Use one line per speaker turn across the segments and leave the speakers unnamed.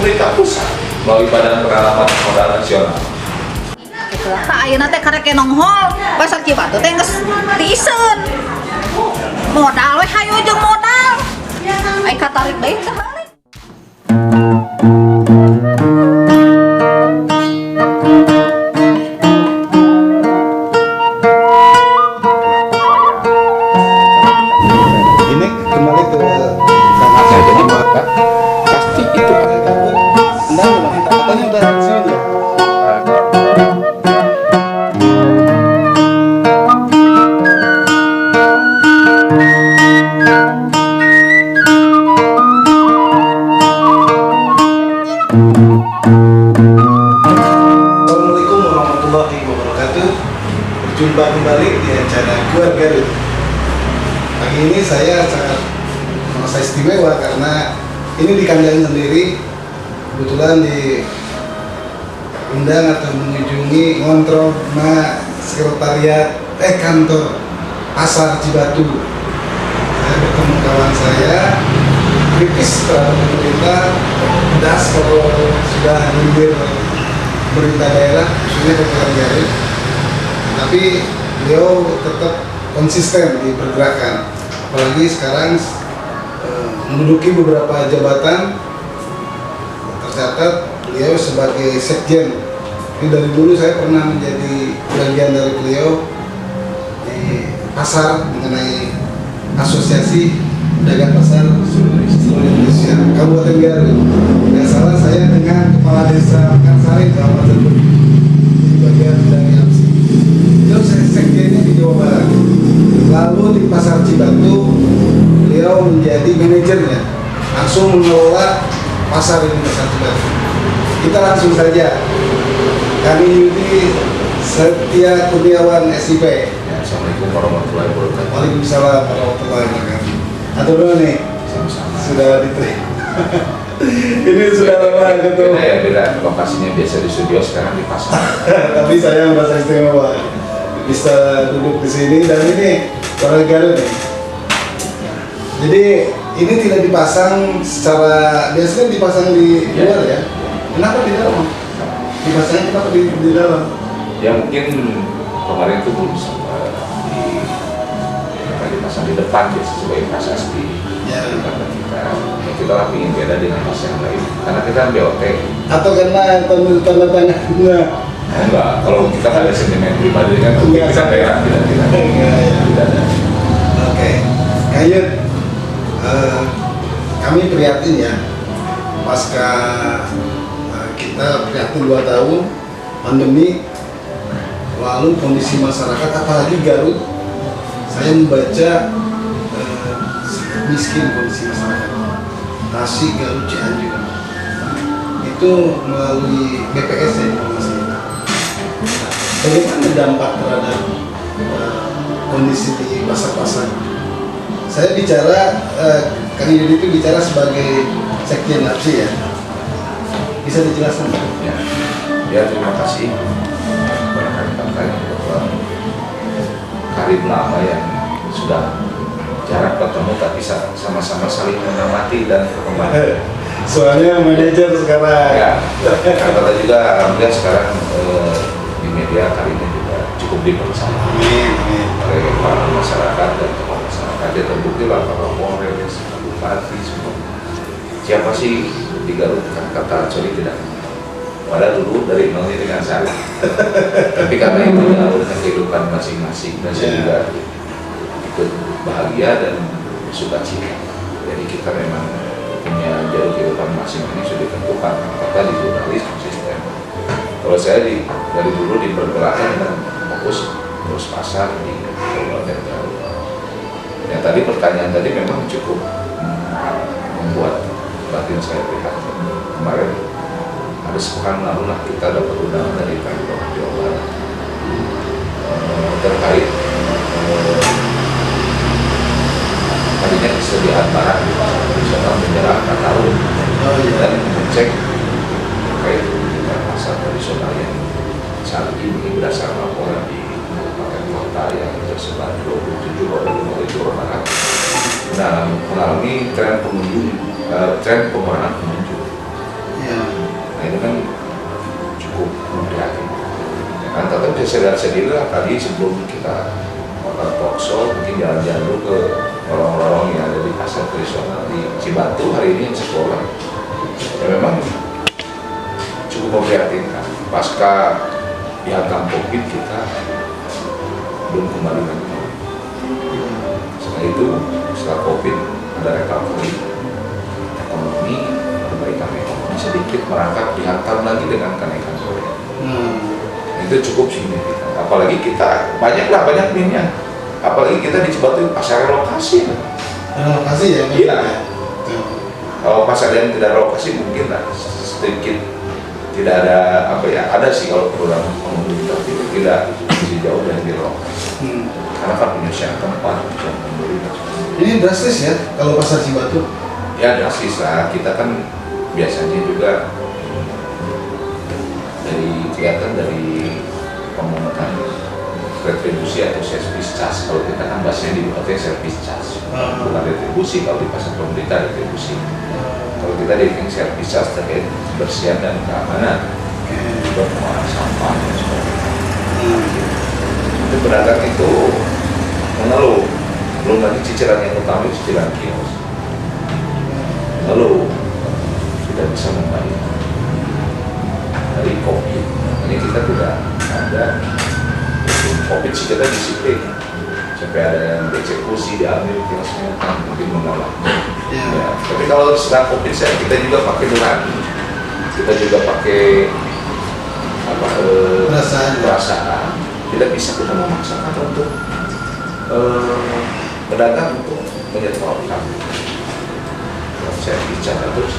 pemerintah pusat melalui Badan Penanaman Modal Nasional.
Ayeuna teh karek nonghol pasar Cibatu teh geus diisen. Modal we hayu jeung modal. Ai katarik deui teh balik.
Ini kembali ke Kang Aceh, jadi maka pasti itu ada gabung. Anda katanya udah sini ya. Assalamualaikum warahmatullahi wabarakatuh. Berjumpa kembali di acara Keluarga Garut. Pagi ini saya sangat merasa istimewa karena ini di kandang sendiri, kebetulan diundang atau mengunjungi ngontrol sekretariat kantor Pasar Cibatu. Saya bertemu kawan saya, kritis terhadap pemerintah, pedas kalau sudah nyindir pemerintah daerah, khususnya Kabupaten Garut. Tapi beliau tetap konsisten di pergerakan, apalagi sekarang menduduki beberapa jabatan. Tercatat beliau sebagai sekjen. Ini dari dulu saya pernah menjadi bagian dari beliau di pasar mengenai asosiasi pedagang pasar seluruh Indonesia Kabupaten Garut. Tidak salah saya dengan kepala desa Mekarsari Kabupaten Garut di bagian dari APSI. Beliau sekjennya di Jawa Barat. Lalu di Pasar Cibatu beliau menjadi manajernya, langsung mengelola pasar ini, Pasar Cibatu. Kita langsung saja. Kami Yudi Setia Kurniawan SIP.
Assalamualaikum warahmatullahi wabarakatuh.
Waalaikumsalam warahmatullahi wabarakatuh. Atau dulu nih,
Sama-sama.
sudah diterima. Ini sudah lama gitu.
Beda ya, beda. Lokasinya biasa di studio, sekarang di pasar.
Tapi saya merasa istimewa bisa duduk di sini, dan ini warga Garut nih. Jadi ini tidak dipasang secara, biasanya dipasang di luar ya. Kenapa di dalam? Dipasangnya kenapa di dalam?
Ya mungkin kemarin itu belum sempat dipasang di depan biasa sebagai prasasti.
Ya.
Karena kita lah ingin beda dengan pasar yang lain. Karena kita kan BOT.
Atau karena tanda tangannya?
Enggak, kalau kita ada sentimen pribadi kan mungkin kita daerah tidak ada.
Oke, Kayut, kami prihatin ya, pasca kita prihatin 2 tahun pandemi, lalu kondisi masyarakat, apalagi Garut, saya membaca sangat miskin kondisi masyarakat. Tasik, Garut, Cianjur, itu melalui BPS ya informasinya. Bagaimana dampak terhadap kondisi di pasar-pasar? Saya bicara, Kang Yudi itu bicara sebagai sekjen APSI ya. Bisa dijelaskan?
Ya terima kasih kepada rekan-rekan karib lama yang sudah jarang ketemu tapi sama-sama saling mengamati dan berkembang.
Soalnya manajer sekarang.
Ya, kata juga alhamdulillah sekarang di media kali ini juga cukup dipercaya oleh para masyarakat dan tokoh masyarakat. Dia terbukti lah para Polres, Bupati, semua. Siapa sih di Garut kata Coli tidak? Padahal dulu dari nol ini dengan saya. Tapi karena itu dengan kehidupan masing-masing dan saya juga ikut bahagia dan sukacita. Jadi kita memang punya jalur kehidupan masing ini sudah ditentukan. Apakah di jurnalis konsisten. Kalau saya dari dulu di pergerakan dan fokus terus pasar di Kabupaten Garut. Ya tadi pertanyaan tadi memang cukup membuat batin saya prihatin. Kemarin ada sepekan lalu lah kita dapat undangan dari Pemprov Jawa Barat terkait tadinya kesediaan barang di pasar tradisional menjelang Nataru dan mengecek terkait pasar tradisional yang saat ini berdasarkan laporan di Kabupaten Kota yang tersebar 27 Provinsi Jawa Barat mengalami tren pengunjung, tren pengurangan pengunjung. Kan tetap bisa sadar sendiri lah tadi sebelum kita makan talkshow mungkin jalan-jalan dulu ke lorong-lorong yang ada di pasar tradisional di Cibatu hari ini yang sekolah. Ya memang cukup memprihatinkan. Pasca dihantam COVID kita belum kembali lagi. Setelah itu, setelah COVID ada recovery ekonomi, perbaikan ekonomi sedikit merangkak dihantam lagi dengan kenaikan harga. Itu cukup signifikan. Apalagi kita banyak minyak. Apalagi kita di Cibatu pasar relokasi.
Relokasi ya?
Iya. Kalau pasar yang tidak relokasi mungkin lah sedikit tidak ada ada sih kalau program ekonomi tapi tidak masih jauh dari relokasi. Karena kan penyusian tempat yang membeli.
Ini drastis ya kalau pasar Cibatu?
Ya drastis lah. Kita kan biasanya juga kelihatan dari pemungutan retribusi atau service charge. Kalau kita kan bahasanya di hotel service charge, bukan retribusi. Kalau di pasar pemerintah retribusi. Kalau kita di service charge terkait kebersihan dan keamanan, pengelolaan sampah dan sebagainya. Itu pedagang itu mengeluh. Belum lagi cicilan yang utama itu cicilan kios. Mengeluh tidak bisa membayar dari COVID. Ini kita tidak ada COVID sih, kita disiplin sampai ada yang dieksekusi, diambil kiosnya kan mungkin menolak. Ya, tapi kalau setelah COVID kita juga pakai nurani, kita juga pakai perasaan. Tidak bisa kita memaksakan untuk pedagang untuk menyetorkan. Saya bicara terus.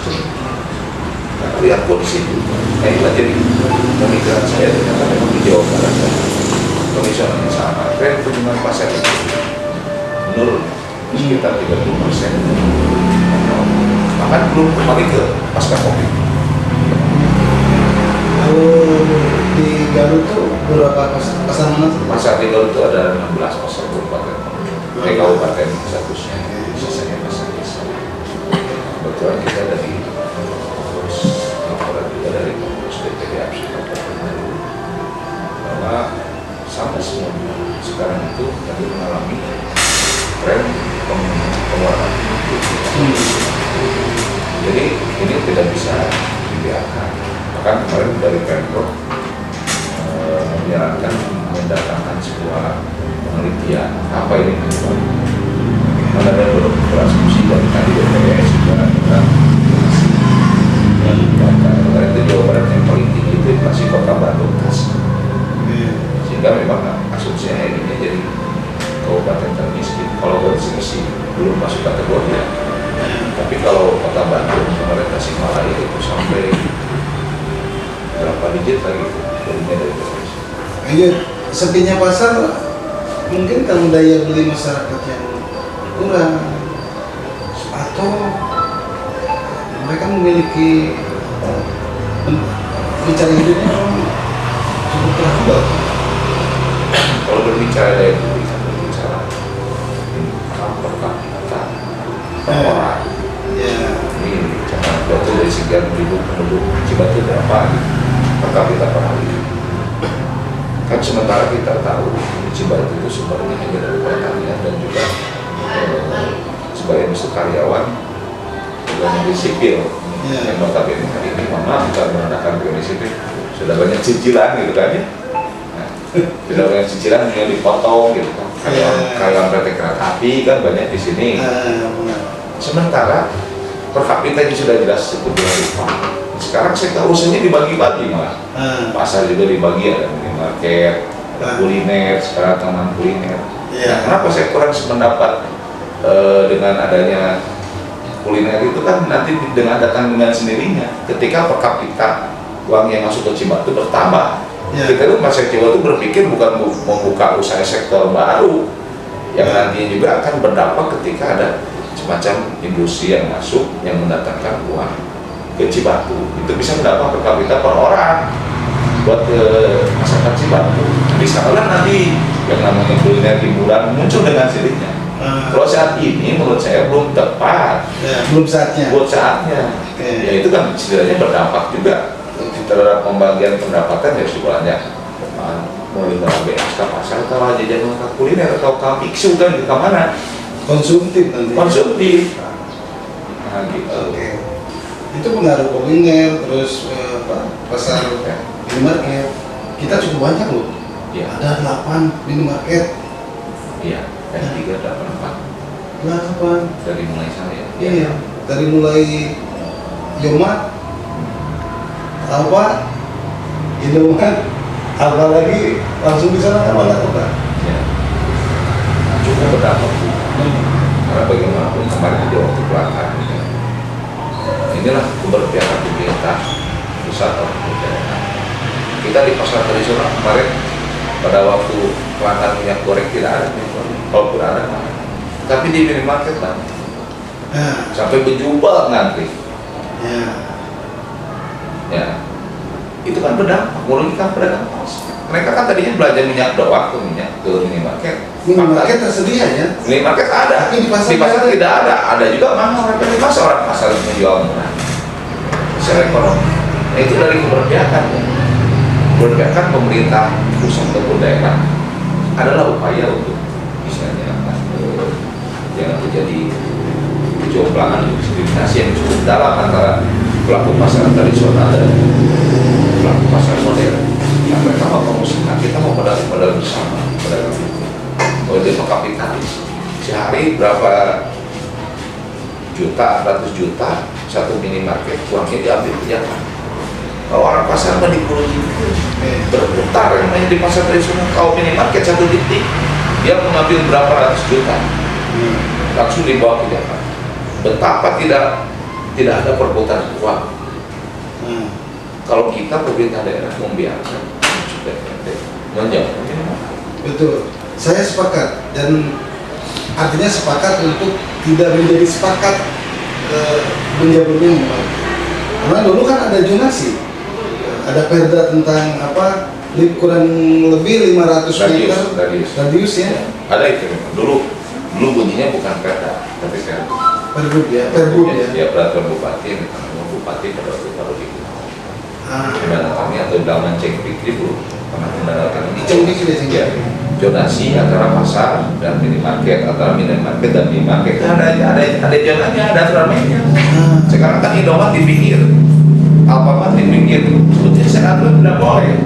Nah, lihat kondisi itu. Nah, inilah jadi pemikiran saya ternyata memang di Jawa Barat komisionernya sama. Tren kunjungan pasar itu menurun sekitar 30%. Bahkan belum kembali ke pasca COVID.
Kalau di Garut tuh berapa pasar mana tuh?
Pasar di Garut itu ada 16 pasar kabupaten. Kabupaten seharusnya sisanya pasar desa. Kebetulan kita dari laporan juga dari pengurus DPD APSI Kabupaten Garut bahwa sama semuanya sekarang itu lagi mengalami tren pengeluaran. Jadi ini tidak bisa dibiarkan. Bahkan kemarin dari Pemprov menyarankan mendatangkan sebuah penelitian apa ini penyebabnya. Ada beberapa asumsi dari tadi BPS juga ada dan itu Jawa Barat yang paling tinggi itu masih Kota Bandung sehingga memang asumsinya ini jadi kabupaten termiskin. Kalau Gresik belum masuk kategori ya. Tapi kalau Kota Bandung kemarin Tasikmalaya itu sampai berapa digit lagi turunnya dari Gresik.
Iya, sepinya pasar mungkin kalau daya beli masyarakat yang kurang atau mereka memiliki mencari hidupnya cukup terhambat.
Kalau berbicara daya beli kan berbicara per kapita orang. Ini jangan Cibatu dari sekian ribu penduduk Cibatu berapa per kapita per hari. Kan sementara kita tahu Cibatu itu sumbernya hanya dari pertanian dan juga sebagai industri karyawan juga negeri sipil. Yang notabene hari ini mama bukan menggunakan negeri sipil sudah banyak cicilan gitu kan ya. Sudah banyak cicilan yang dipotong gitu kan. Karyawan PT Kereta Api kan banyak di sini. Sementara per kapitanya sudah jelas cukup berlimpah. Sekarang sektor usahanya dibagi-bagi malah. Pasar juga dibagi, ada minimarket, ada kuliner, sekarang taman kuliner. Nah, kenapa saya kurang sependapat dengan adanya kuliner itu kan nanti datang dengan sendirinya ketika per kapita uang yang masuk ke Cibatu bertambah. Kita itu masyarakat Cibatu berpikir bukan membuka usaha sektor baru yang nantinya juga akan berdampak ketika ada semacam industri yang masuk yang mendatangkan uang ke Cibatu. Itu bisa mendapat per kapita per orang buat ke masyarakat Cibatu. Misalnya nanti yang namanya kuliner hiburan muncul dengan sendirinya. Kalau saat ini menurut saya belum tepat.
Belum saatnya.
Buat saatnya. Ya itu kan setidaknya berdampak juga terhadap pembagian pendapatan ya sebenarnya mau lima BS ke pasar atau jajan ke kuliner atau ke biksu kan ke mana?
Konsumtif nanti.
Konsumtif. Nah gitu.
Oke. Itu pengaruh kuliner, terus pasar minimarket. Kita cukup banyak loh.
Iya.
Ada 8 minimarket.
Iya. S3 dapat 4 dari mulai saya.
Iya. Dari mulai Yomat, apa, Indomaret, apalagi langsung di sana kan banyak tempat.
Ya. Cukup berdampak. Karena bagaimanapun kemarin di waktu pelaksanaan inilah keberpihakan pemerintah pusat atau daerah. Kita di pasar tradisional kemarin pada waktu pelanggan minyak goreng tidak ada, kalaupun ada, tapi di minimarket banyak. Sampai berjubel ngantri. Ya, itu kan berdampak, merugikan pedagang kos. Mereka kan tadinya belanja minyak doang ke minyak ke minimarket.
Minimarket tersedia ya?
Minimarket ada,
tapi di pasar
tidak ada. Ada juga mahal, tapi di pasar orang pasar menjual murah. Secara ekonomi, nah itu dari keberpihakan. Keberpihakan pemerintah pusat maupun daerah adalah upaya untuk misalnya jangan terjadi kejomblangan, diskriminasi yang cukup dalam antara pelaku pasar tradisional dan pelaku pasar modern. Nah, mereka mau mengusahakan, kita mau pedagang bersama, pedagang itu. Kalau dia mau kapitalis, sehari berapa juta, ratus juta, satu minimarket, uangnya diambil ke Jakarta. Kalau orang pasar mah dikurungi berputar, namanya di pasar tradisional. Kalau minimarket satu titik, dia mengambil berapa ratus juta, langsung dibawa ke Jakarta. Betapa tidak ada perputaran uang. Kalau kita pemerintah daerah membiarkan, menjauh.
Betul, saya sepakat, dan artinya sepakat untuk tidak menjadi sepakat menjabarnya. Karena dulu kan ada zonasi, ada perda tentang apa, kurang lebih 500 meter radius ya.
Ada itu dulu bunyinya bukan perda, tapi
Pergub ya.
Ya peraturan bupati, bupati pada waktu baru di kami atau dalam Ceng Fikri dulu pernah menandatangani ya, zonasi antara pasar dan minimarket, antara minimarket dan minimarket ada zonanya, ada aturan mainnya. Sekarang kan Indomaret di pinggir, Alfamart di pinggir, sebetulnya sekarang tidak boleh.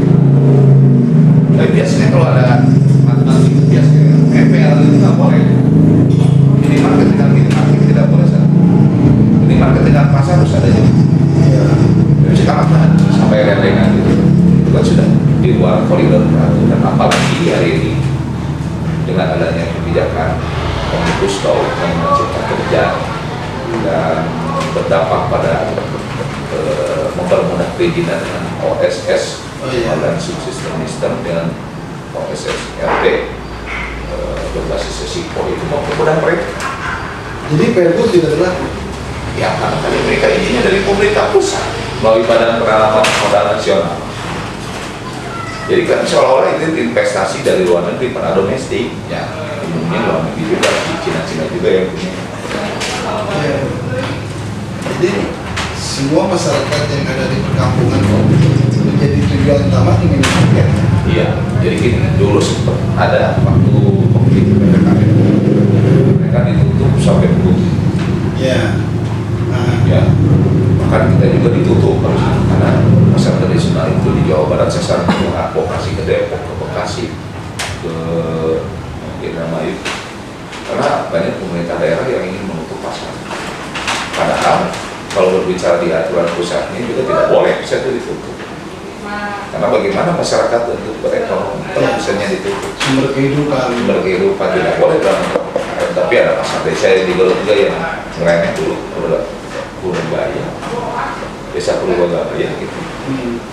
Tapi biasanya kalau ada matematik biasanya MPL itu nggak boleh. Minimarket dengan minimarket tidak boleh satu. Minimarket dengan pasar harus ada juga. Tapi sekarang kan sampai rentengan gitu, itu kan sudah di luar koridor peraturan. Apalagi hari ini dengan adanya kebijakan Omnibus Law yang mencipta kerja dan berdampak pada mempermudah perizinan dengan OSS, Online System dengan OSS RT berbasis resiko itu mempermudah mereka.
Jadi Pergub tidak berlaku.
Ya, karena tadi mereka izinnya dari pemerintah pusat melalui Badan Penanaman Modal Nasional. Jadi kan seolah-olah itu investasi dari luar negeri pada domestik. Ya, umumnya luar negeri juga, di Cina juga yang punya.
Jadi semua masyarakat yang ada di perkampungan menjadi tujuan utama di minimarket.
Iya, jadi gini, dulu sempat ada waktu konflik PPKM, mereka ditutup sampai tutup. Ya, bahkan kita juga ditutup karena pasar tradisional itu di Jawa Barat sesar mengadvokasi ke Depok, ke Bekasi, ke Indramayu, karena banyak pemerintah daerah yang ingin menutup pasar. Padahal kalau berbicara di aturan pusat ini juga tidak boleh bisa ditutup. Karena bagaimana masyarakat untuk berekonomi kalau misalnya ditutup
Sumber kehidupan
tidak boleh dalam. Tapi ada pasar desa yang digelar juga yang ngeremeh dulu Purwabaya, desa Purwabaya gitu.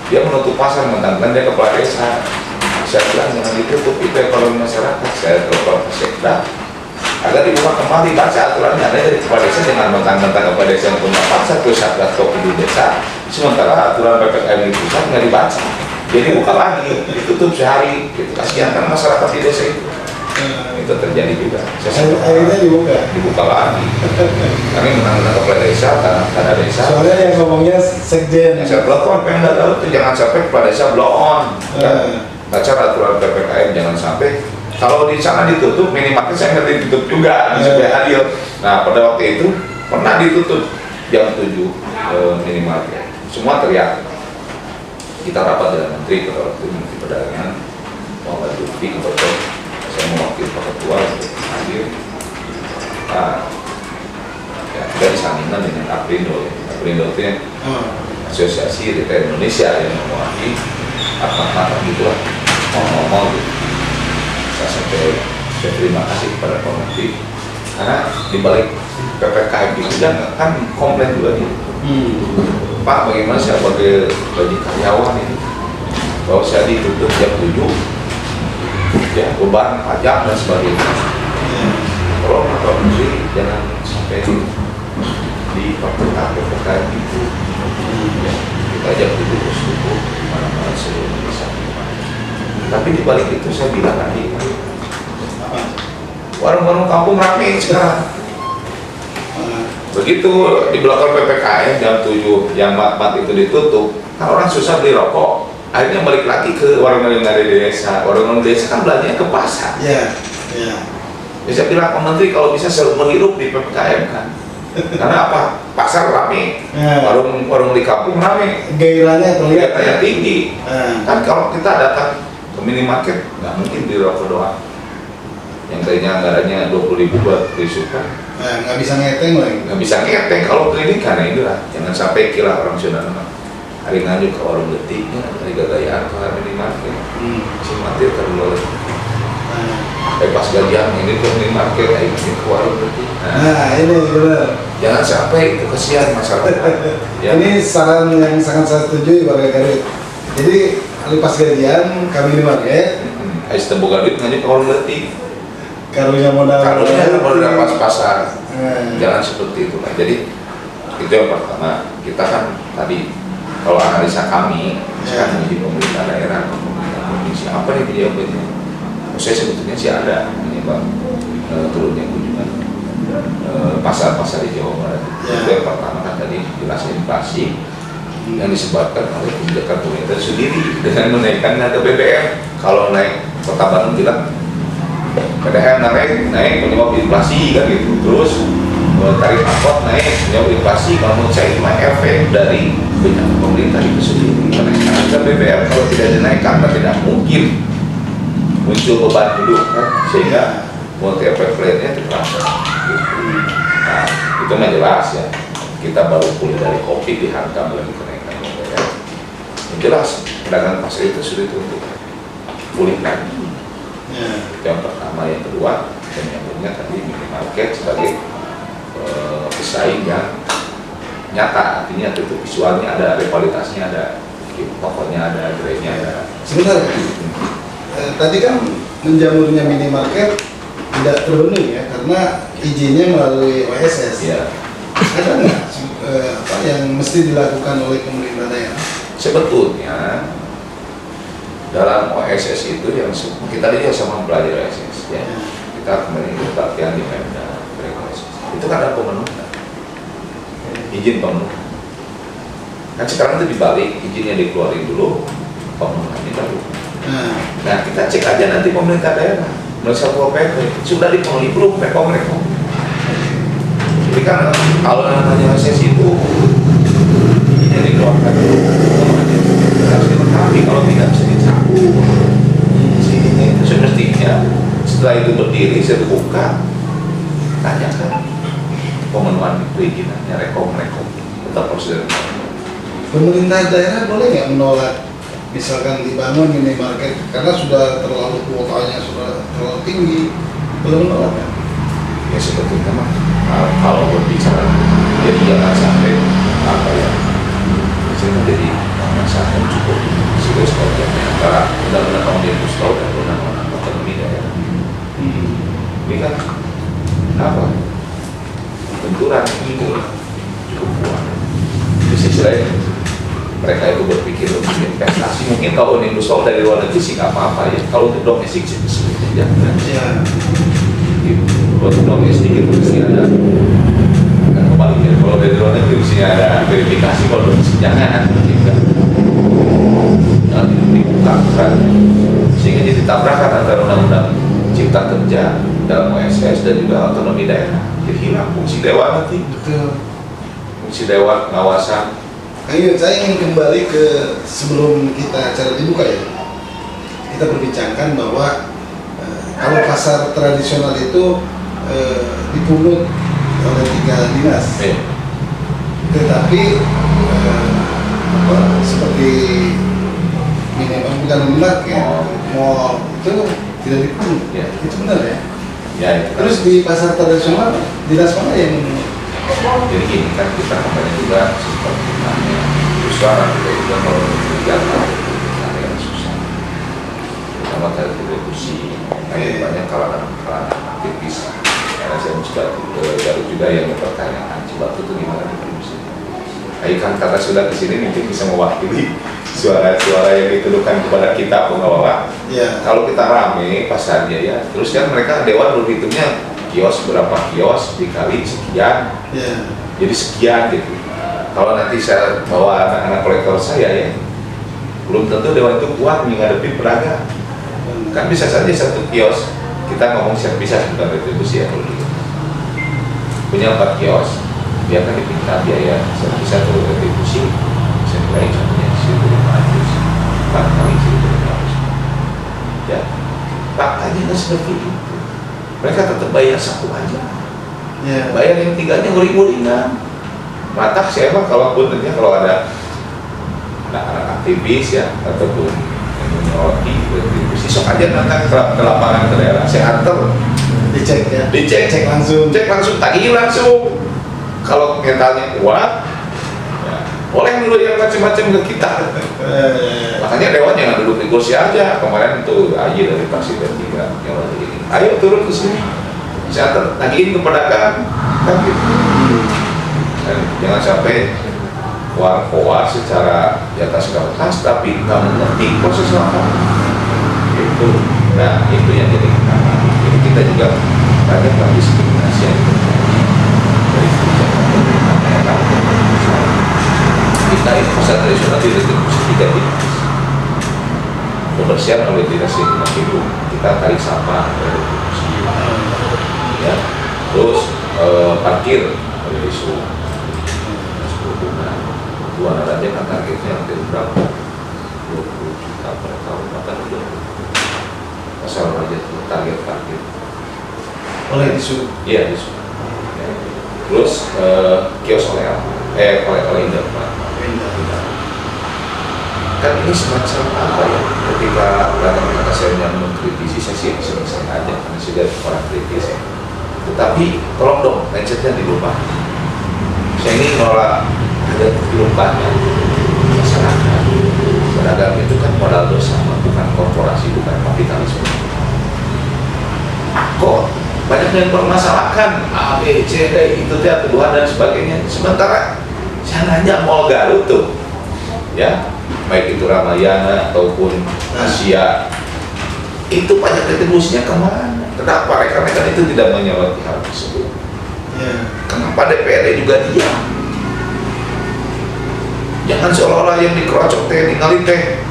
Dia menutup pasar, mentang-mentang dia kepala desa. Saya bilang jangan ditutup, itu ekonomi masyarakat. Saya telepon ke Sekda agar dibuka kembali, baca aturannya. Ada dari kepala desa dengan mentang-mentang kepala desa yang punya pasar terus Satgas Kopi di desa, sementara aturan PPKM di pusat nggak dibaca. Jadi buka lagi, ditutup sehari. Gitu. Kasihan kan masyarakat di desa itu. Itu terjadi juga.
Akhirnya
dibuka lagi. Kami menang-menang kepala desa, tanah desa.
Soalnya yang ngomongnya sekjen.
Saya telepon, pengen tahu itu jangan sampai kepala desa blow on. Baca aturan PPKM jangan sampai kalau di sana ditutup minimarket saya ngerti ditutup juga supaya adil. Nah pada waktu itu pernah ditutup jam 7 minimarket, semua teriak. Kita rapat dengan menteri pada waktu itu, Menteri Perdagangan Muhammad Lutfi, kebetulan saya mewakili Pak Ketua untuk hadir. Nah, ya, kita disandingkan dengan Aprindo. Aprindo itu yang Asosiasi Retail Indonesia yang mewakili apa-apa gitu lah, ngomong-ngomong gitu. Saya terima kasih kepada Pak Menteri karena dibalik PPKM itu kan komplain juga gitu. Pak, bagaimana saya sebagai gaji karyawan ini bahwa saya ditutup jam 7 ya beban pajak dan sebagainya. Tolong Pak Menteri jangan sampai di PPKM itu ya, kita ajak dulu terus mana-mana seluruh Indonesia. Tapi di balik itu saya bilang tadi warung-warung kampung ramai sekarang. Begitu di belakang PPKM jam 7 yang mat itu ditutup, kan orang susah beli rokok. Akhirnya balik lagi ke warung-warung yang ada di desa. Warung-warung desa kan belanjanya ke pasar.
Iya, iya.
Bisa bilang Pak Menteri kalau bisa selalu menghirup di PPKM kan. Karena apa? Pasar ramai, warung di kampung ramai.
Gairahnya terlihat
Gairahnya tinggi. Kan kalau kita datang ke minimarket nggak mungkin di rokok doang. Yang tadinya anggarannya 20.000 buat beli suka.
Nggak bisa ngeteng lagi.
Nggak bisa ngeteng kalau klinik karena itulah. Jangan sampai kira orang sudah hari ngaju ke warung detiknya, hari gagayaan ke minimarket. Si matir kan boleh. Pas gajian ini ke minimarket, ini ke warung detik.
Nah ini benar.
Jangan sampai itu kesian masyarakat. Ya.
Ini saran yang sangat saya setuju warga Garut. Jadi pas gajian kami minimarket.
Ais temboga duit ngaju ke warung detik.
Karunya modal
pas pasar. Jangan seperti itu lah. Jadi itu yang pertama. Kita kan tadi kalau analisa kami sekarang di pemerintah daerah, pemerintah provinsi apa nih pejabatnya? Saya sebetulnya sih ada menyebab turunnya kunjungan pasar-pasar di Jawa Barat. Itu yang pertama kan tadi jelas inflasi yang disebabkan oleh kebijakan pemerintah sendiri dengan menaikkan harga BBM. Kalau naik Kota Bandung bilang PDM naik penyebab inflasi kan gitu. Terus tarif angkot naik penyebab inflasi. Kalau menurut saya itu efek dari kebijakan pemerintah itu sendiri. Menaikkan harga BBM kalau tidak dinaikkan tidak mungkin muncul beban hidup kan, sehingga multi efek lainnya terasa. Nah itu mah jelas ya. Kita baru pulih dari COVID dihantam lagi kenaikan BBM. Yang jelas pedagang pasar itu sulit untuk pulihkan. Yang pertama, yang kedua, dan yang punya tadi minimarket sebagai pesaing yang nyata, artinya itu visualnya ada, kualitasnya ada, tokonya ada, gerainya ada.
Sebentar, tadi kan menjamurnya minimarket tidak terpenuhi ya, karena izinnya melalui OSS.
Ya.
Ada nggak apa yang mesti dilakukan oleh pemerintah daerah?
Sebetulnya dalam OSS itu yang kita lihat sama belajar OSS ya. Kita kemarin ikut latihan di Pemda OSS. Itu kan ada pemenuhan, izin pemenuhan. Kan sekarang itu dibalik, izinnya dikeluarin dulu, pemenuhannya baru. Nah kita cek aja nanti pemerintah daerah melalui Satpol PP sudah dipenuhi belum PPOM mereka. Jadi kan kalau namanya OSS itu izinnya dikeluarkan dulu, harus dilengkapi, kalau tidak bisa dicabut. Sini itu semestinya setelah itu berdiri saya buka, tanyakan pemenuhan perizinannya, rekom tetap prosedur.
Pemerintah daerah boleh nggak menolak misalkan dibangun minimarket karena sudah terlalu kuotanya sudah terlalu tinggi, belum menolak kan?
Ya sebetulnya mah kalau berbicara jadi jangan sampai apa ya, misalnya jadi masalah yang cukup serius kalau antara undang-undang omnibus law dan undang-undang otonomi daerah. Ini kan apa? Benturan itu cukup kuat. Di sisi lain mereka itu berpikir untuk investasi. Mungkin kalau omnibus law dari luar negeri sih nggak apa-apa ya. Kalau untuk domestik sih sebenarnya jangan. Buat domestik itu mesti ada. Kan kebaliknya kalau dari luar negeri mesti ada verifikasi, kalau domestik jangan. Jangan dibuka kan, sehingga jadi terjadi tabrakan antara undang-undang cipta kerja dalam OSS dan juga otonomi daerah. Jadi hilang fungsi dewan nanti.
Betul.
Fungsi dewan pengawasan.
Ayo, saya ingin kembali ke sebelum kita acara dibuka ya. Kita berbincangkan bahwa kalau pasar tradisional itu dipungut oleh 3 dinas. Tetapi seperti minimal bukan minimal ya, mall itu tidak dipungut.
Ya.
Itu benar ya?
Ya, itu kan.
Terus di pasar tradisional dinas mana yang
Jadi gini kan kita kemarin juga seperti namanya suara kita juga kalau berjalan yang susah. Pertama kali retribusi, banyak kalangan aktivis. Karena saya juga baru juga yang berpertanyaan Cibatu itu gimana retribusi. Kan kata sudah di sini mungkin bisa mewakili suara-suara yang dituduhkan kepada kita pengelola.
ya?
Kalau kita rame pasarnya ya, terus kan mereka dewan berhitungnya kios berapa kios dikali sekian,
Ya.
jadi sekian gitu. Kalau nanti saya bawa anak-anak kolektor saya ya, belum tentu dewan itu kuat menghadapi pedagang. Kan bisa saja satu kios kita ngomong siapa bisa bukan retribusi ya kalau gitu. Punya 4 kios, dia akan dipinta biaya bisa untuk retribusi bisa dinaikkan ya 1.500 4 kali 1.500 ya. Faktanya nggak seperti itu. Mereka tetap bayar satu aja.
Ya.
Bayar yang 3-nya nguring-nguringan. Matak siapa kalau ada anak-anak aktivis ya ataupun yang menyoroti retribusi sok aja datang ke lapangan ke daerah saya antar
Dicek ya?
cek langsung tagih langsung. Kalau mentalnya kuat ya, boleh dulu yang macam-macam ke kita. Makanya dewan jangan duduk negosiasi aja. Kemarin tuh Aji dari Presiden juga yang lagi ini, ayo turun ke sini saya tagihin ke pedagang kan gitu. Dan jangan sampai war secara di atas kertas tapi nggak mengerti proses apa itu. Nah itu yang jadi kenapa. Jadi kita juga banyak diskriminasi yang terjadi dari kebijakan pemerintah daerah. Kita itu pasar tradisional di retribusi 3 dinas. Kebersihan oleh dinas lingkungan hidup, kita tarik sampah oleh retribusi. Ya, terus parkir oleh isu perhubungan. Dua aja kan targetnya hampir berapa? 20 juta per tahun bahkan udah. Pasal aja target parkir.
Oleh isu.
Iya isu. Ya. Terus kios oleh Indomaret. Kan ini semacam apa ya? Ketika kata saya yang mengkritisi, saya sih senang aja karena sudah orang kritis. Tetapi tolong dong mindsetnya dirubah. Saya ini nolak ada dirubahnya masyarakat. Pedagang itu kan modal bersama, bukan korporasi, bukan kapitalisme. Kok banyak yang permasalahkan A, B, C, D, itu dia tuduhan dan sebagainya. Sementara saya nanya Mall Garut tuh, ya, baik itu Ramayana ataupun Asia, itu pajak retribusinya kemana? Kenapa rekan-rekan itu tidak menyoroti hal tersebut?
Ya.
Kenapa DPRD juga diam? Jangan seolah-olah yang dikerocok teh, ningali teh,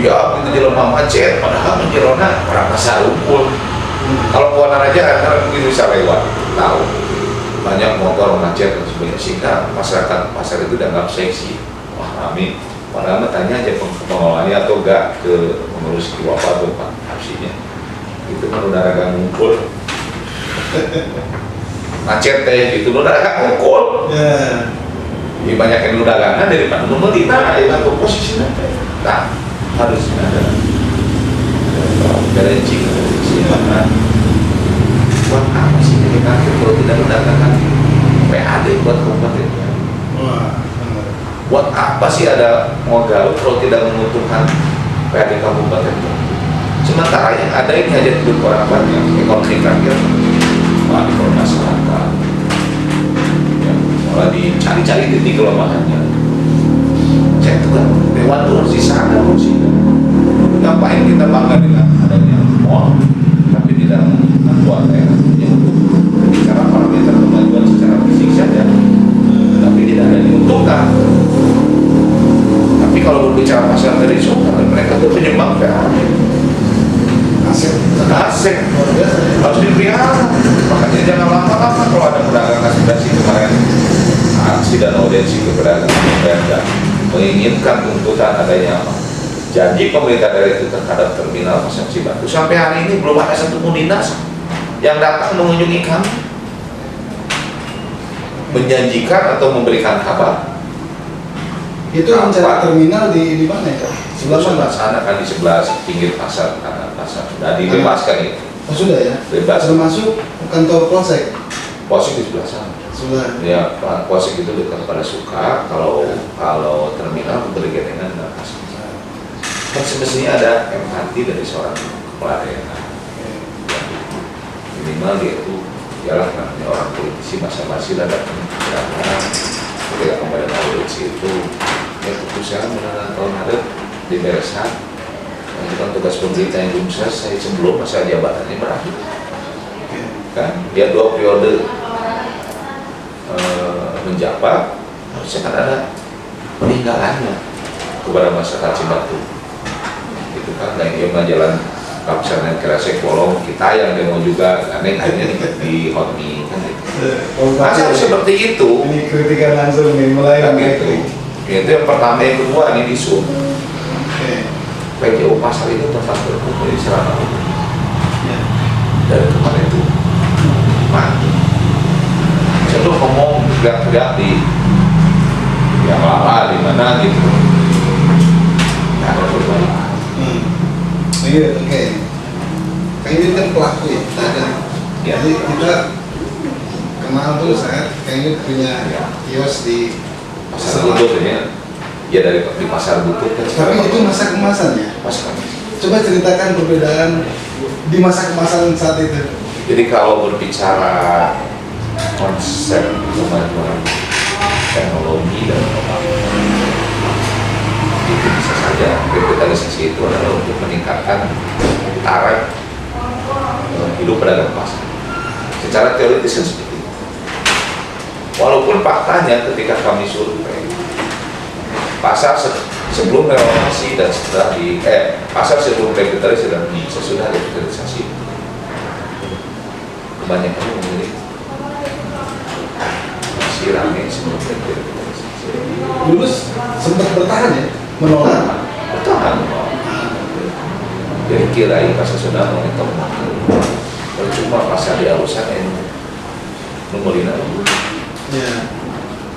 ya begitu jelema macet, padahal menjerona orang pasar rumpul. Kalau buana aja antara begitu bisa lewat, tahu banyak motor macet dan sebagainya, sehingga masyarakat pasar itu dianggap seksi. Wah rame, padahal tanya aja pengelolanya atau enggak ke pengurus kiwapa atau pak hapsinya. Itu kan udah agak ngumpul macet teh gitu, udah agak ngumpul.
Ya.
Ini banyak yang udah dagangan daripada membeli. Nah, itu posisinya. Nah, harus ada balancing sehingga buat apa sih jadi kaki kalau tidak mendagangkan PAD buat kabupaten?
Wah.
Buat apa sih ada modal kalau tidak menguntungkan PAD kabupaten? Sementara yang ada ini hanya hidup orang banyak, ekonomi rakyat malah dipermasalahkan, ya, malah dicari-cari titik kelemahannya. Saya itu kan dewan itu harus disana sih. Ngapain kita bangga dengan adanya mall, tapi tidak membuat daerahnya untuk bicara parameter kemajuan secara fisik saja, tapi tidak ada diuntungkan. Tapi kalau berbicara masalah tradisional, mereka itu penyumbang PAD. asing
luar biasa ya.
harus dipelihara. Makanya jangan lama-lama kalau ada pedagang aspirasi kemarin aksi dan audiensi ke pedagang dan menginginkan tuntutan adanya janji pemerintah daerah itu terhadap terminal Pasar Cibatu. Sampai hari ini belum ada satu pun dinas yang datang mengunjungi kami menjanjikan atau memberikan kabar.
Itu rencana terminal di mana ya?
Sebelah sana kan di sebelah pinggir pasar, kanan pasar. Sudah dibebaskan itu.
Oh sudah ya?
Bebas.
Termasuk kantor polsek?
Posisi di sebelah sana.
Sudah.
Ya, posisi itu dekat pada Suka. Kalau terminal bergedengan dengan pasar. Kan semestinya ada empati dari seorang kepala daerah. Minimal dia itu ialah namanya orang politisi basa-basi lah datang ketika kembali audiensi itu ya keputusan menangan tahun ada di beresan itu kan tugas pemerintah yang belum selesai sebelum masa jabatannya berakhir kan dia 2 periode menjabat harusnya kan ada peninggalannya kepada masyarakat Cibatu itu kan yang jalan kapsalnya kerasa kolong kita yang demo juga aneh akhirnya di hotmi kan itu. Masa seperti itu
Ini kritikan langsung nih mulai
kan gitu. Itu yang pertama, yang kedua ini di Sum. PJU pasar itu tempat berkumpul di Serana dari kemarin itu mati. Saya tuh ngomong teriak-teriak di yang lama di mana gitu. Nggak ada perubahan.
Iya, oke. Kayak ini kan pelaku ya, ada.
Ya.
Jadi kita kenal tuh saat kayaknya punya kios di
Pasar Butut ya. Ya dari di Pasar Butut kan.
Tapi itu masa kemasannya.
Pasar.
Coba ceritakan perbedaan di masa kemasan saat itu.
Jadi kalau berbicara konsep kemajuan teknologi dan inovasi itu bisa saja revitalisasi itu adalah untuk meningkatkan taraf hidup pedagang pasar. Secara teoritis kan seperti itu. Walaupun faktanya ketika kami survei pasar sebelum renovasi dan setelah pasar sebelum revitalisasi dan sesudah revitalisasi kebanyakan memilih masih ramai sebelum revitalisasi.
Dulu sempat bertahan ya, menolak.
Bertahan. Jadi kirain pasar sudah mengetop percuma pasar di alusan numulina
Ya.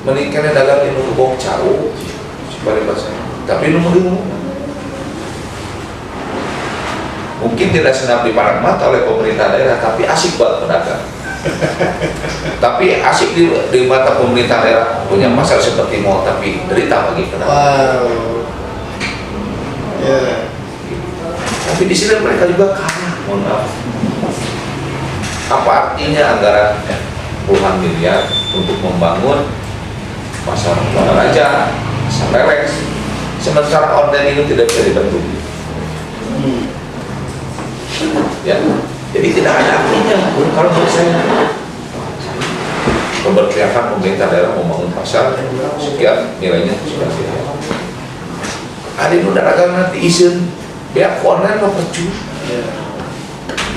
menikahnya dagang ini bok cau supaya bahasa tapi numulina mungkin tidak senang dipandang mata oleh pemerintah daerah tapi asik buat pedagang. Tapi asik di mata pemerintah daerah punya pasar seperti mau tapi derita bagi pedagang.
Wow. Ya.
Tapi di sini mereka juga kaya, mohon maaf. Apa artinya anggaran puluhan miliar untuk membangun pasar Raja, pasar Leles, sementara online ini tidak bisa dibantu. Ya, jadi tidak ada artinya. Kalau menurut saya, keberpihakan pemerintah daerah membangun pasar sekian nilainya sudah tidak. Ada yang udah dagang nanti isin, biar online lo percuma.
Ya.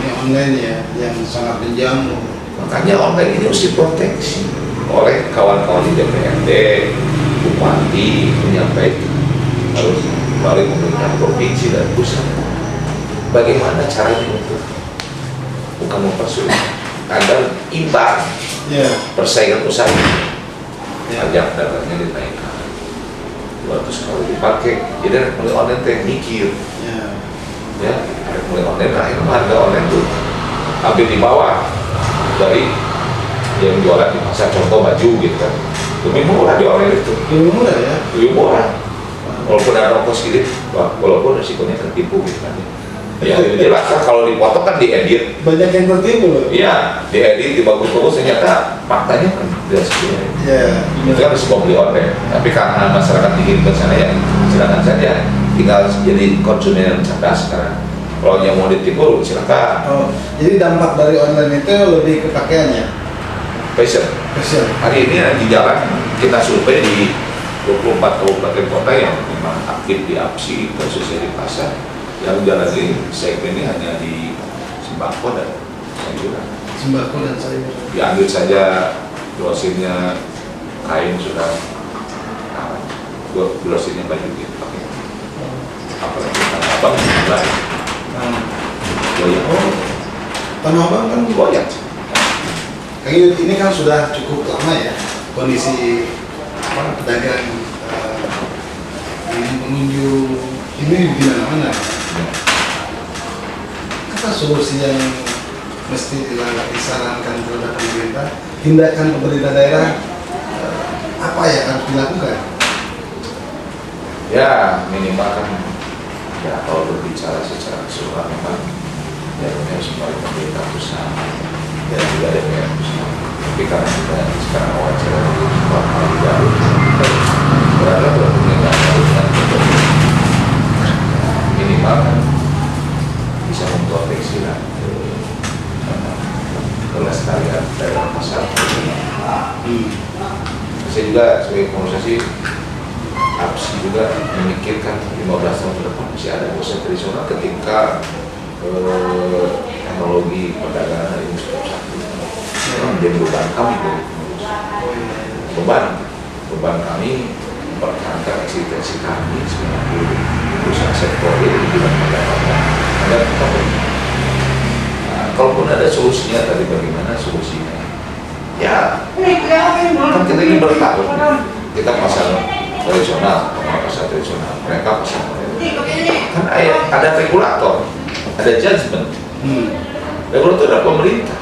Ini online ya, yang sangat menjamu.
Makanya online ini harus diproteksi oleh kawan-kawan di DPRD, bupati menyampaikan harus melalui pemerintah provinsi dan pusat. Bagaimana caranya untuk bukan mempersulit agar imbang persaingan usaha pajak dagangnya dinaikkan 200 kali dipakai. Jadi mulai online teh mikir ya mulai online akhirnya harga online tuh hampir di bawah dari yang jualan di pasar, contoh baju gitu kan, lebih murah di online itu,
Lebih murah ya?
lebih murah walaupun ada ongkos sedikit, walaupun resikonya tertipu gitu kan ya jelas kan kalau dipotong kan diedit
Banyak yang tertipu loh.
iya diedit, dibagus-bagus ternyata faktanya kan tidak sesuai.
Iya.
Itu kan resiko beli online, tapi karena masyarakat tinggi ke sana ya silakan saja, tinggal jadi konsumen yang cerdas sekarang. Kalau yang mau ditipu silakan.
Oh, jadi dampak dari online itu lebih ke pakaiannya.
Fashion.
Fashion.
Hari ini di jalan kita survei di 24 kabupaten kota yang memang aktif di APSI khususnya di pasar, yang jalan di segmen ini hanya di 9 sembako dan sayuran.
Sembako dan sayur.
Diambil saja glosinnya kain sudah, glosinnya baju gitu pakai. Apalagi tanah abang lain. Goyang.
Oh, Tanah Abang kan
Goyang.
kayak ini kan sudah cukup lama ya kondisi pedagang yang pengunjung ini di mana-mana. Apa solusi yang mesti disarankan terhadap pemerintah, tindakan pemerintah daerah, apa yang harus dilakukan?
Ya minimal kan, ya kalau berbicara secara keseluruhan memang ya harus melalui pemerintah pusat ya juga DPR pusat. Tapi karena kita sekarang wawancara di beberapa kali baru berada pemerintah dengan minimal kan bisa memproteksi lah kelestarian daerah pasar. Saya juga sebagai pengurus APSI juga memikirkan 15 tahun ke depan masih ada usaha tradisional ketika teknologi perdagangan ini sudah menjadi beban kami dari pengurus. Beban kami mempertahankan eksistensi kami sebagai usaha sektor ini di bidang perdagangan. Kalaupun ada solusinya, tadi bagaimana solusinya? Ya, kan kita ini bertarung. Kita pasar tradisional, pasar tradisional, mereka pasar modern. Kan ada regulator, ada judgement. Regulator adalah pemerintah.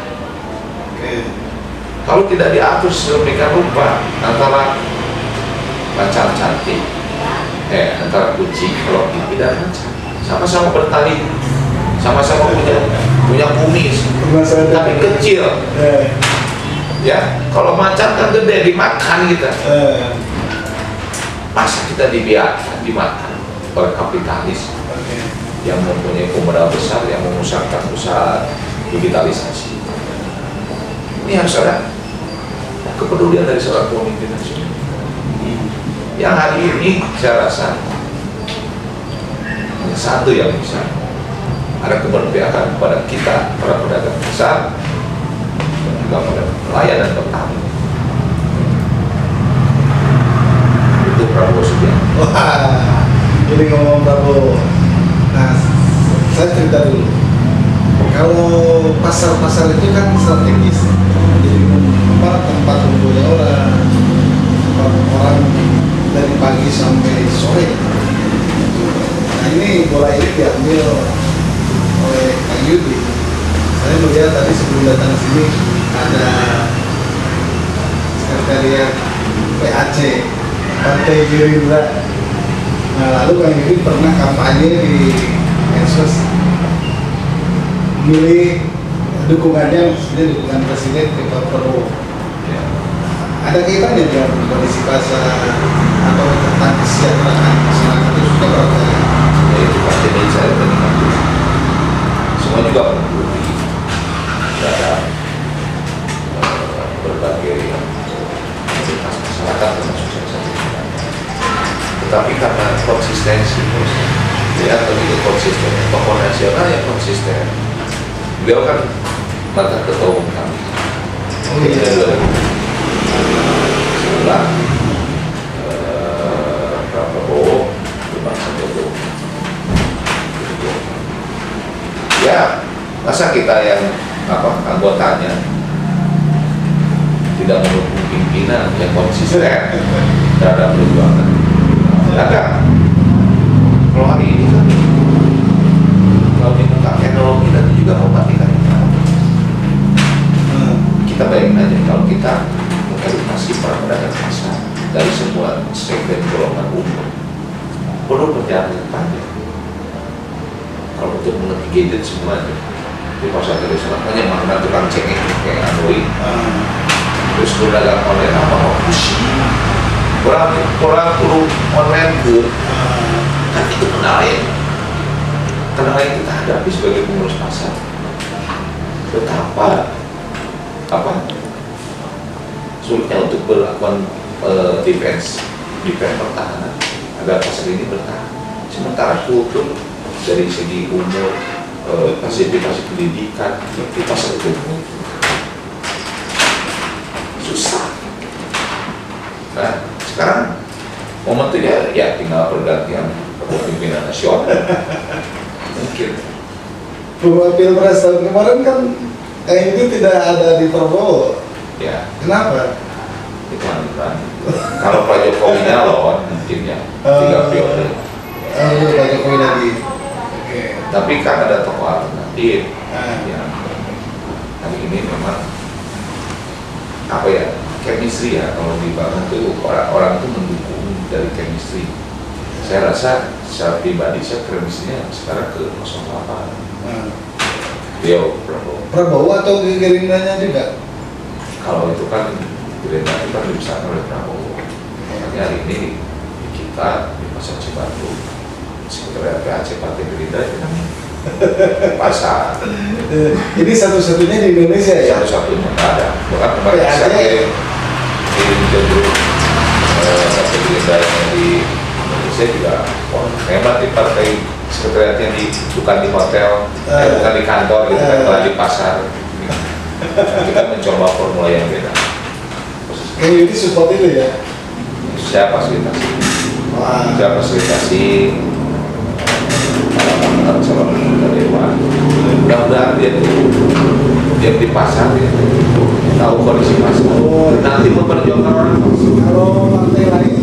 Kalau tidak diatur sedemikian rupa antara pacar cantik, antara kucing kalau tidak pacar, sama-sama bertali, sama-sama punya kumis, tapi kecil. Ya, kalau macan kan gede dimakan kita. Masa kita dibiarkan dimakan oleh kapitalis yang mempunyai modal besar yang mengusahakan usaha digitalisasi. Ini harus ada kepedulian dari seorang pemimpin nasional. Yang hari ini saya rasa satu yang bisa ada keberpihakan kepada kita para pedagang besar dan juga pada nelayan dan petani. Itu Prabowo Subianto.
Wah, ini ngomong Prabowo. Nah, saya cerita dulu. Kalau pasar-pasar itu kan strategis, jadi tempat kumpulnya orang dari pagi sampai sore. Nah ini bola ini diambil oleh Kang Yudi. Saya melihat tadi sebelum datang ke sini ada sekretariat PAC Partai Gerindra. Nah lalu Kang Yudi pernah kampanye di medsos milih dukungannya, maksudnya dukungan presiden ke Pak Prabowo. Ada kaitannya dengan kondisi pasar atau tentang kesejahteraan masyarakat itu sudah berapa?
Ya itu pasti dari saya terdengar. Semua juga mengikuti dalam berbagai aktivitas masyarakat termasuk sosial. Tetapi karena konsistensi, ya lebih konsisten, tokoh nasional yang konsisten. Beliau kan mantan ketua umum kami.
Oh iya.
Setelah Prabowo berbangsa Jokowi. Ya, masa kita yang anggotanya tidak mendukung pimpinan yang konsisten terhadap perjuangan. Dagang. Kalau hari ini kan kalau dibuka teknologi nanti juga mematikan kita bayangin aja kalau kita mengedukasi para pedagang pasar dari semua segmen golongan umur perlu perjalanan panjang. Kalau untuk mengerti gadget semuanya di pasar tradisional hanya makna tukang cengeng kayak Android terus pedagang online apa mau pusing orang perlu online ke kan itu kendala yang kita hadapi sebagai pengurus pasar. Betapa sulitnya untuk melakukan defense pertahanan agar pasar ini bertahan. Sementara kultur dari segi umur fasilitas pendidikan di pasar itu susah. Nah sekarang momennya ya tinggal pergantian kepemimpinan nasional mungkin.
Pilpres tahun kemarin kan itu tidak ada di Prabowo.
Ya
Kenapa?
itu kan kalau Pak Jokowi nyalon mungkin ya 3 periode.
Pak Jokowi lagi. Oke.
Tapi kan ada tokoh alternatif yang hari ini memang apa ya, chemistry ya, kalau dibangun tuh orang itu mendukung dari chemistry. Saya rasa secara pribadi saya chemistry-nya sekarang ke 08. Beliau
Prabowo atau Gerindanya juga?
kalau itu kan Gerindra itu kan dibesarkan oleh Prabowo. Makanya hari ini kita di Pasar Cibatu sekretariat PAC Partai Gerindra itu kan pasar.
Ini satu-satunya di Indonesia ya?
Satu-satunya nggak ada. Bahkan kemarin saya kirim cenderung Partai Gerindra yang di Indonesia juga hebat di partai sekretariatnya bukan di hotel, bukan di kantor gitu kan, malah di pasar. Kita mencoba formula yang beda.
Kayak Yudi support itu ya?
Saya fasilitasi. Saya fasilitasi calon anggota dewan. Mudah-mudahan dia di pasar, dia tahu kondisi pasar. Nanti memperjuangkan orang.
Kalau partai lain,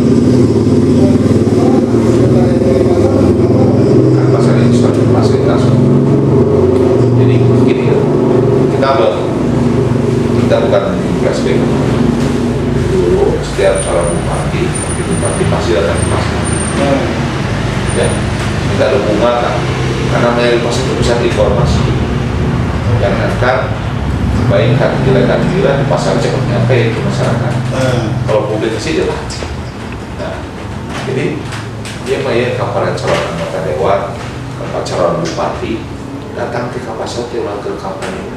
Kan pasar ini suatu fasilitas. Jadi begini ya, kita bukan flashback. Dulu setiap calon bupati pasti datang ke pasar. Ya, kita ada bunga kan, karena namanya di pasar itu bisa informasi. Jangan kan kebaikan, kejelekan di pasar cepat nyampe ke masyarakat. Kalau publikasi jelas. Nah, jadi dia main kaparan calon anggota dewan, kapal calon bupati, datang ke pasar tewan ke kampanye.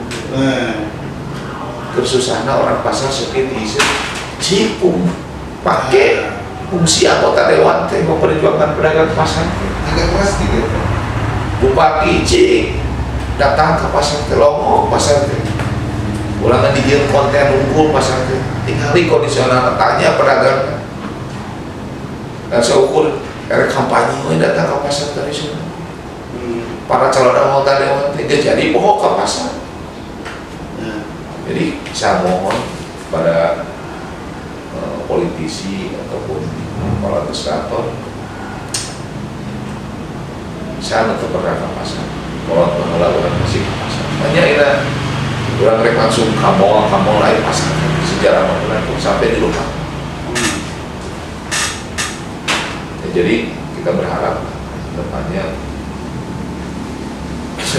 Kesusahan orang pasar seperti cipung pakai fungsi anggota dewan teh memperjuangkan pedagang pasar.
agak keras dikit.
Bupati cik datang ke pasar Telongo, pasar teh ulangan di konten unggul pasar teh tinggali kondisional tanya pedagang dan seukur dari kampanye ini datang ke pasar tradisional. Para calon anggota dewan teh jadi bohong ke pasar. Jadi saya mohon pada politisi ataupun kepala legislator, saya tetap berada ke pasar. Kalau melakukan masih ke pasar, hanya ini orang rek langsung kamu lain pasar sejarah mengenai sampai di rumah. Ya, jadi kita berharap depannya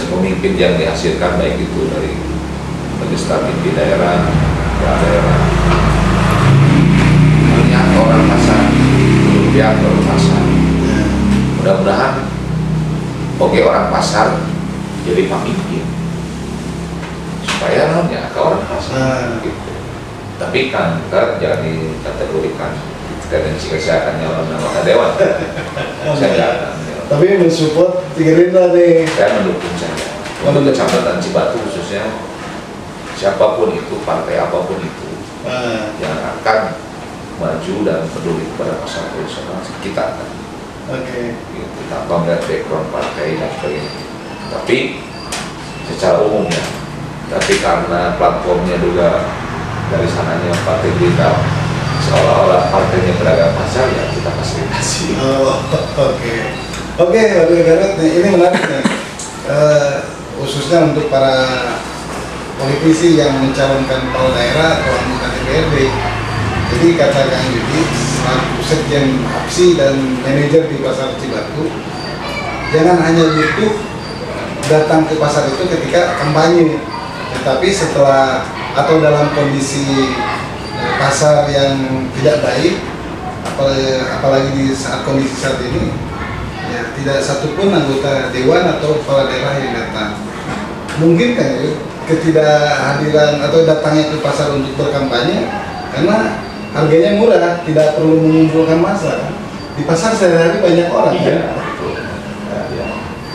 pemimpin yang dihasilkan baik itu dari legislatif di daerah, melihat orang pasar, melihat orang pasar. Mudah-mudahan oke orang pasar jadi pemimpin supaya namanya ke orang pasar. Gitu. Tapi kan jangan dikategorikan tendensi saya akan nyalon anggota dewan. Saya nggak akan.
Tapi mensupport Gerindra nih.
Saya mendukung saja. Untuk Kecamatan Cibatu khususnya, siapapun itu, partai apapun itu yang akan maju dan peduli kepada pasar tradisional, kita akan gitu, tanpa melihat background partai dan sebagainya. Tapi secara umumnya, tapi karena platformnya juga dari sananya partai Gerindra seolah-olah partainya pedagang pasar, ya kita fasilitasi. Oke,
Garut nih, ini menarik nih. Khususnya untuk para politisi yang mencalonkan kepala daerah atau anggota DPRD. Jadi kata Kang Yudi, selaku sekjen APSI dan manajer di pasar Cibatu, jangan hanya butuh datang ke pasar itu ketika kampanye, tetapi setelah atau dalam kondisi pasar yang tidak baik, apalagi di saat kondisi saat ini, ya tidak satupun anggota dewan atau kepala daerah yang datang. Mungkin kan ya, ketidakhadiran atau datangnya ke pasar untuk berkampanye karena harganya murah, tidak perlu mengumpulkan massa. Di pasar sehari-hari banyak orang.
Iya,
kan?
betul. Ya.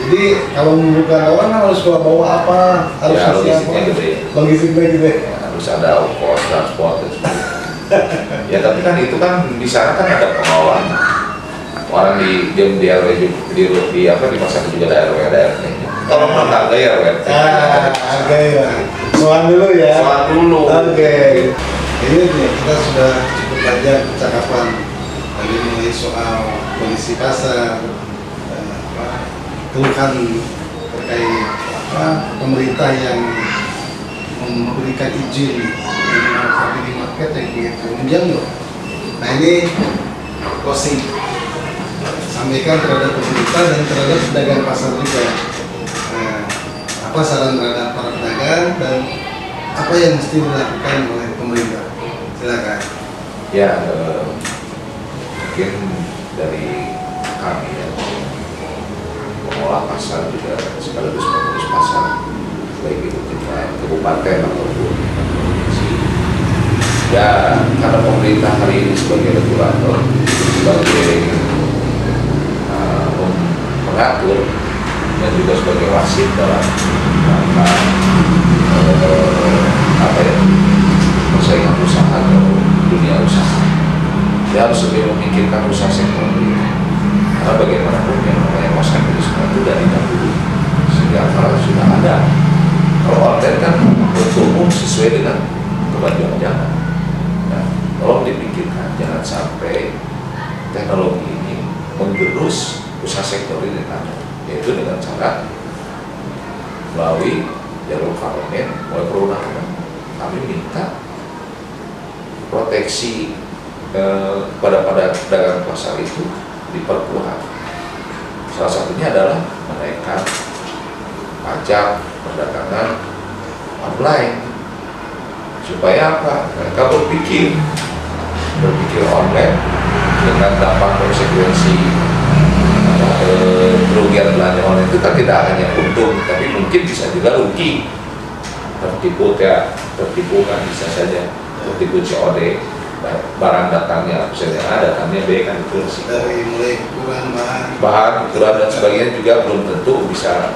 Jadi kalau membuka lawan harus bawa apa? Harus
Ya,
kasih
logistiknya
apa?
gede.
Logistiknya gede.
Ya, harus ada ongkos transport dan sebagainya. Ya tapi kan itu kan di sana kan ada pengelolaan. Orang di RW di apa di pasar juga ada RW ada RT. Tolong menghargai RW.
Hargai ya. Soal dulu ya.
Soal dulu.
Oke. Ini nih, kita sudah cukup banyak percakapan tadi mulai soal kondisi pasar, keluhan terkait pemerintah yang memberikan izin di market yang begitu menjangkau. Nah ini closing sampaikan terhadap pemerintah dan terhadap pedagang pasar juga. Apa saran terhadap para pedagang dan apa yang mesti dilakukan oleh pemerintah? Silakan.
Ya mungkin dari kami ya pengolah pasar juga sekaligus pengurus pasar baik itu tingkat kabupaten ataupun provinsi. Ya karena pemerintah hari ini sebagai regulator, sebagai pengatur dan juga sebagai wasit dalam rangka apa ya persaingan usaha atau dunia usaha. Dia harus lebih memikirkan usaha sektor ini. Karena bagaimanapun yang namanya pasar tradisional itu dari dahulu sehingga kalau sudah ada. Kalau online kan umum sesuai dengan kebutuhan zaman. Nah, tolong dipikirkan jangan sampai teknologi ini menggerus usaha sektor ini ada, yaitu dengan cara melalui jalur parlemen, melalui perundangan. Kami minta proteksi pada pedagang pasar itu diperkuat. Salah satunya adalah menaikkan pajak perdagangan online supaya apa? Mereka berpikir online dengan dampak konsekuensi kerugian belanja online itu kan tidak hanya untung, tapi mungkin bisa juga rugi. Tertipu kan bisa saja tertipu COD, barang datangnya misalnya A, datangnya B kan itu sih.
Dari mulai kurang
bahan ukuran dan sebagainya juga belum tentu bisa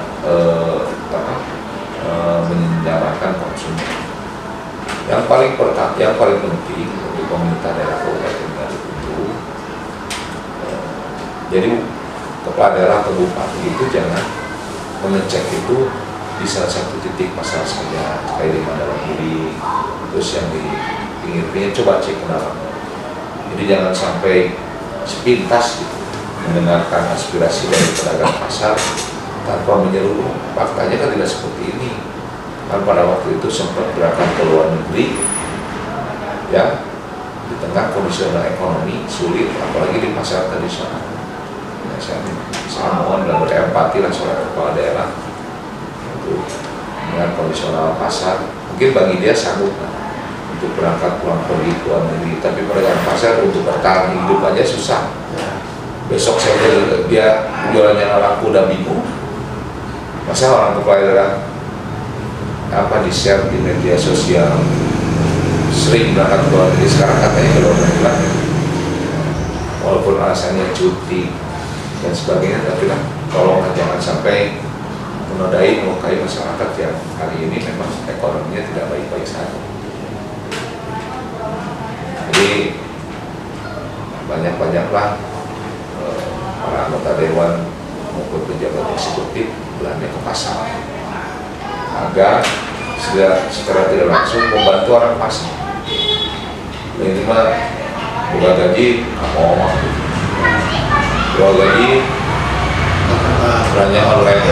menyamarkan konsumen. Yang paling penting untuk pemerintah daerah Kabupaten Garut itu jadi kepala daerah atau bupati itu jangan mengecek itu di salah satu titik pasar saja kayak di Mandalaburi, terus yang di pinggir-pinggir coba cek ke dalam. Jadi jangan sampai sepintas gitu mendengarkan aspirasi dari pedagang pasar tanpa menyeluruh. Faktanya kan tidak seperti ini. Kan pada waktu itu sempat berangkat ke luar negeri, ya di tengah kondisional ekonomi sulit, apalagi di pasar tradisional. Ya, saya mohon dan berempati lah seorang kepala daerah untuk dengan kondisional pasar. Mungkin bagi dia sanggup untuk berangkat pulang pergi ke luar negeri, tapi pedagang pasar untuk bertahan hidup aja susah. Besok saya dia jualannya laku udah bingung. Masa orang kepala daerah apa di share di media sosial sering berangkat ke luar negeri, sekarang katanya ke luar negeri lagi, walaupun alasannya cuti dan sebagainya, tapi lah tolong jangan sampai menodai melukai masyarakat yang hari ini memang ekonominya tidak baik-baik saja. Jadi banyak-banyaklah para anggota dewan maupun pejabat eksekutif belanja ke pasar agar secara tidak langsung membantu orang pasar. Ini mah buka gaji apa buka gaji belanja online.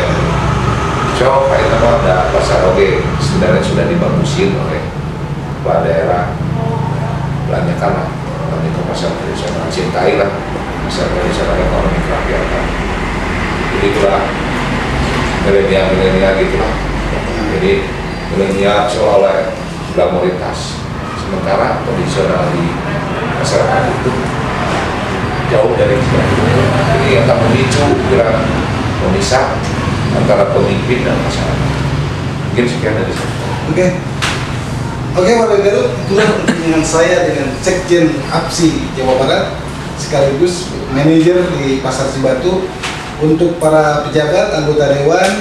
Coba itu mah ada pasar oke sebenarnya sudah dibagusin oleh kepala daerah. Belanjakanlah belanja ke pasar tradisional, cintailah pasar tradisional ekonomi kerakyatan. Jadi itulah milenial gitulah. Jadi milenial seolah-olah glamoritas, sementara tradisional di masyarakat itu jauh dari itu. Ini akan memicu gerakan pemisah antara pemimpin dan masyarakat. Mungkin sekian dari saya. Oke,
warga Garut, itulah pertemuan saya dengan Sekjen APSI Jawa Barat sekaligus manajer di Pasar Cibatu untuk para pejabat, anggota dewan,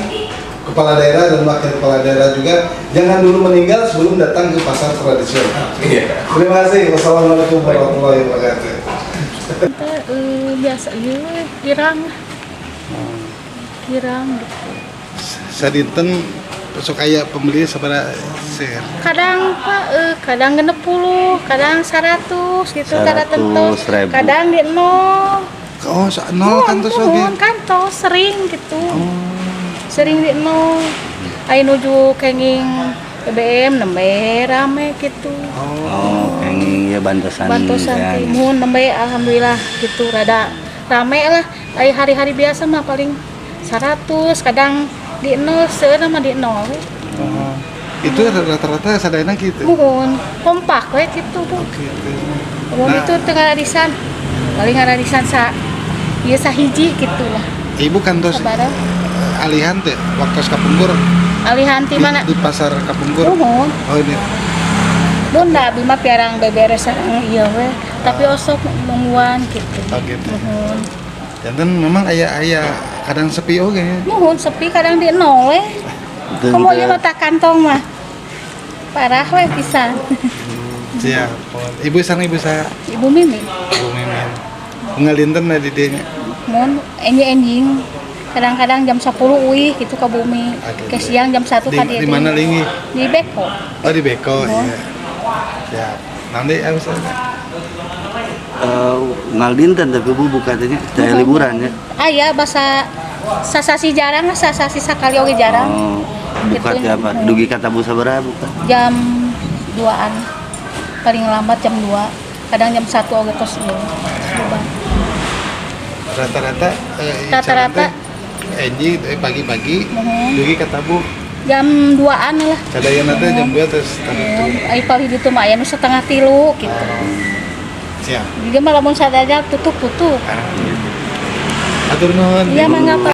kepala daerah dan wakil kepala daerah juga jangan dulu meninggal sebelum datang ke pasar tradisional.
Iya.
Terima kasih. Wassalamualaikum warahmatullahi wabarakatuh.
Biasa girang gitu.
Sadinten sok aya pembeli sabaraha share.
Kadang Pak kadang 60, kadang 100 gitu, kadang tentu,
100.000.
kadang di 0.
Oh, nol kantos oge.
Kantos sering gitu. Sering di 0. Ai nuju kenging BBM nembe rame gitu.
Oh, kenging ya bantusan.
Bantusan timun nembe alhamdulillah gitu rada rame lah. Ai hari-hari biasa mah paling 100, kadang di 0, seueur mah di 0 we.
Oh, itu rata-rata sadayana gitu.
Muhun kompak we gitu tuh.
Gitu.
Umum itu tengah arisan. Paling arisan ieu sahiji gitu lah.
Ibu kantos
Sabaraha?
alihan teh waktu Kapungkur
Alihan ti mana?
di pasar Kapungkur.
Muhun.
Oh ini.
Bunda abdi mah piarang beberes ieu we. Tapi osok nungguan gitu.
Oh gitu.
Muhun.
Janten memang aya kadang sepi oge ya.
Muhun sepi kadang di 0 we. Komo ieu mata kantong mah. Parah we pisan.
Siap. Ibu sang ibu sa
Ibu Mimi.
Ibu Mimin. Ngalinten na di dinya.
Mun enjing kadang-kadang jam 10 uih gitu ke bumi. Ke siang jam 1 ka dieu.
Di mana lingi?
Di Beko.
Oh di Beko ya. Siap. Nanti bisa.
Ngaldinten tapi Bu buka tanya saya liburan ya.
Aya basa sasasi jarang lah, sasasi sakali oge jarang.
Oh, buka
Gitu.
apa? Dugi kata Bu sabaraha buka?
Jam 2-an. Paling lambat jam 2. Kadang jam 1 oge tos ieu.
Rata-rata
Rata-rata.
Enji pagi-pagi
Muhun.
dugi kata Bu.
Jam 2-an lah.
Kadayana teh jam 2 terus
Ai paling ditu mah aya nu 2:30 gitu.
siap.
Jadi mah lamun sadaya tutup.
Atur nuhun.
Iya mangga Pak.